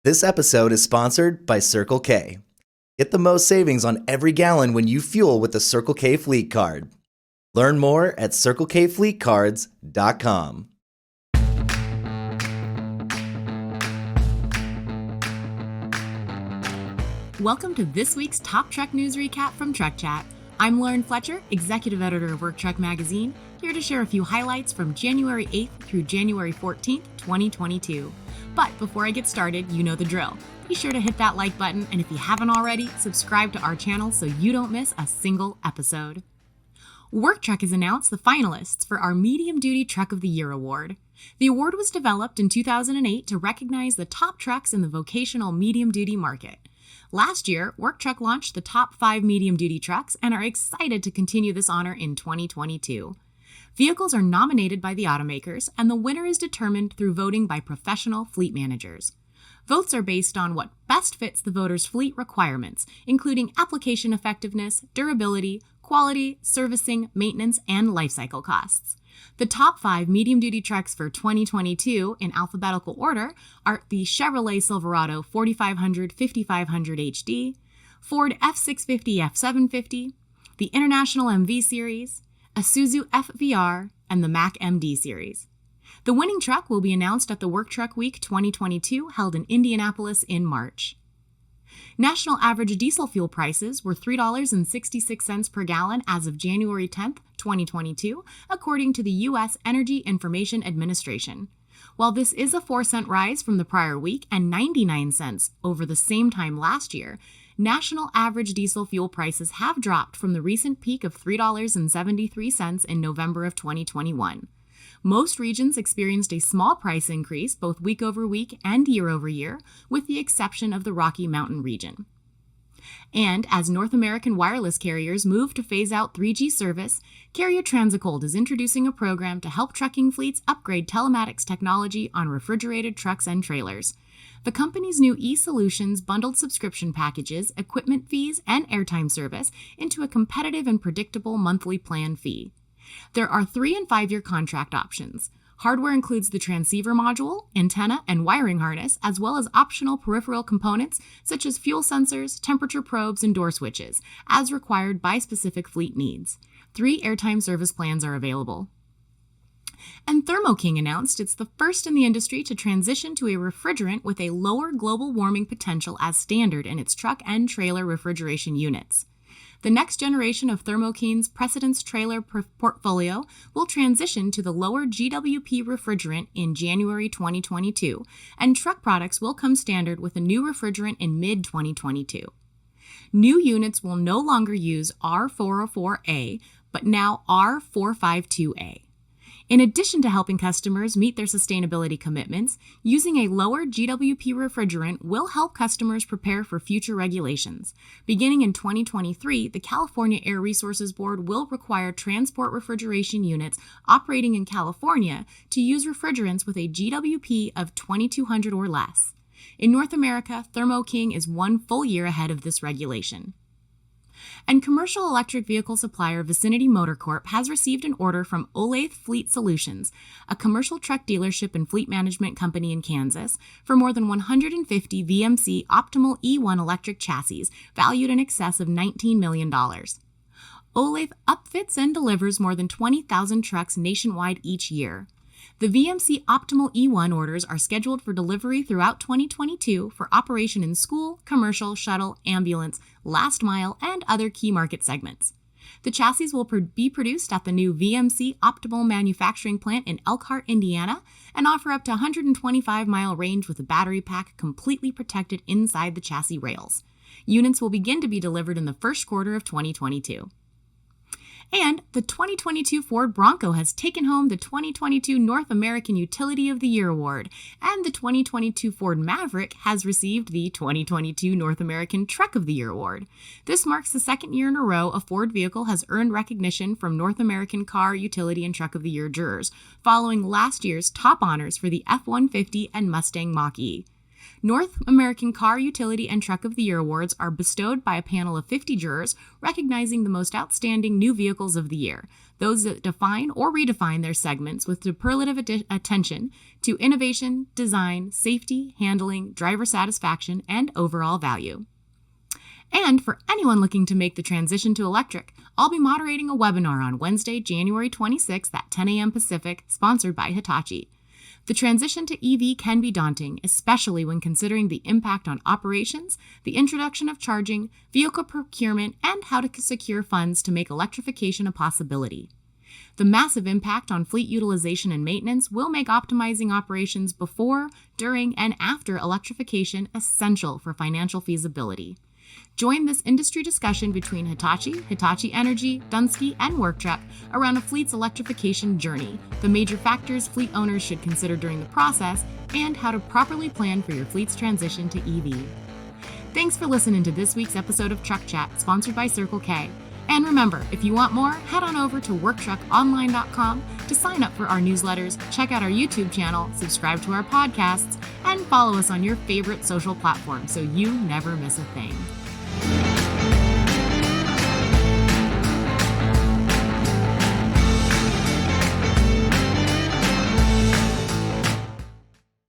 This episode is sponsored by Circle K. Get the most savings on every gallon when you fuel with the Circle K Fleet Card. Learn more at CircleKFleetCards.com. Welcome to this week's Top Truck News Recap from Truck Chat. I'm Lauren Fletcher, Executive Editor of Work Truck Magazine, here to share a few highlights from January 8th through January 14th, 2022. But before I get started, you know the drill. Be sure to hit that like button, and if you haven't already, subscribe to our channel so you don't miss a single episode. Work Truck has announced the finalists for our Medium Duty Truck of the Year award. The award was developed in 2008 to recognize the top trucks in the vocational medium-duty market. Last year, Work Truck launched the top 5 medium-duty trucks and are excited to continue this honor in 2022. Vehicles are nominated by the automakers, and the winner is determined through voting by professional fleet managers. Votes are based on what best fits the voter's fleet requirements, including application effectiveness, durability, quality, servicing, maintenance, and lifecycle costs. The top 5 medium-duty trucks for 2022 in alphabetical order are the Chevrolet Silverado 4500 5500 HD, Ford F650 F750, the International MV Series, Isuzu FVR, and the Mack MD Series. The winning truck will be announced at the Work Truck Week 2022 held in Indianapolis in March. National average diesel fuel prices were $3.66 per gallon as of January 10, 2022, according to the U.S. Energy Information Administration. While this is a 4-cent rise from the prior week and 99 cents over the same time last year, national average diesel fuel prices have dropped from the recent peak of $3.73 in November of 2021. Most regions experienced a small price increase both week over week and year over year, with the exception of the Rocky Mountain region. And as North American wireless carriers move to phase out 3G service, carrier Transitcold is introducing a program to help trucking fleets upgrade telematics technology on refrigerated trucks and trailers. The company's new e-solutions bundled subscription packages, equipment fees, and airtime service into a competitive and predictable monthly plan fee. There are 3- and 5-year contract options. Hardware includes the transceiver module, antenna, and wiring harness, as well as optional peripheral components such as fuel sensors, temperature probes, and door switches, as required by specific fleet needs. 3 airtime service plans are available. And Thermo announced it's the first in the industry to transition to a refrigerant with a lower global warming potential as standard in its truck and trailer refrigeration units. The next generation of Thermo Precedence trailer portfolio will transition to the lower GWP refrigerant in January 2022, and truck products will come standard with a new refrigerant in mid-2022. New units will no longer use R404A, but now R452A. In addition to helping customers meet their sustainability commitments, using a lower GWP refrigerant will help customers prepare for future regulations. Beginning in 2023, the California Air Resources Board will require transport refrigeration units operating in California to use refrigerants with a GWP of 2200 or less. In North America, Thermo King is 1 full year ahead of this regulation. And commercial electric vehicle supplier Vicinity Motor Corp has received an order from Olathe Fleet Solutions, a commercial truck dealership and fleet management company in Kansas, for more than 150 VMC Optimal E1 electric chassis valued in excess of $19 million. Olathe upfits and delivers more than 20,000 trucks nationwide each year. The VMC Optimal E1 orders are scheduled for delivery throughout 2022 for operation in school, commercial, shuttle, ambulance, last mile, and other key market segments. The chassis will be produced at the new VMC Optimal manufacturing plant in Elkhart, Indiana, and offer up to 125-mile range with a battery pack completely protected inside the chassis rails. Units will begin to be delivered in the first quarter of 2022. And the 2022 Ford Bronco has taken home the 2022 North American Utility of the Year Award, and the 2022 Ford Maverick has received the 2022 North American Truck of the Year Award. This marks the second year in a row a Ford vehicle has earned recognition from North American Car, Utility, and Truck of the Year jurors, following last year's top honors for the F-150 and Mustang Mach-E. North American Car, Utility, and Truck of the Year awards are bestowed by a panel of 50 jurors recognizing the most outstanding new vehicles of the year, those that define or redefine their segments with superlative attention to innovation, design, safety, handling, driver satisfaction, and overall value. And for anyone looking to make the transition to electric, I'll be moderating a webinar on Wednesday, January 26th at 10 a.m. Pacific, sponsored by Hitachi. The transition to EV can be daunting, especially when considering the impact on operations, the introduction of charging, vehicle procurement, and how to secure funds to make electrification a possibility. The massive impact on fleet utilization and maintenance will make optimizing operations before, during, and after electrification essential for financial feasibility. Join this industry discussion between Hitachi, Hitachi Energy, Dunsky, and WorkTruck around a fleet's electrification journey, the major factors fleet owners should consider during the process, and how to properly plan for your fleet's transition to EV. Thanks for listening to this week's episode of Truck Chat, sponsored by Circle K. And remember, if you want more, head on over to worktruckonline.com to sign up for our newsletters, check out our YouTube channel, subscribe to our podcasts, and follow us on your favorite social platform so you never miss a thing.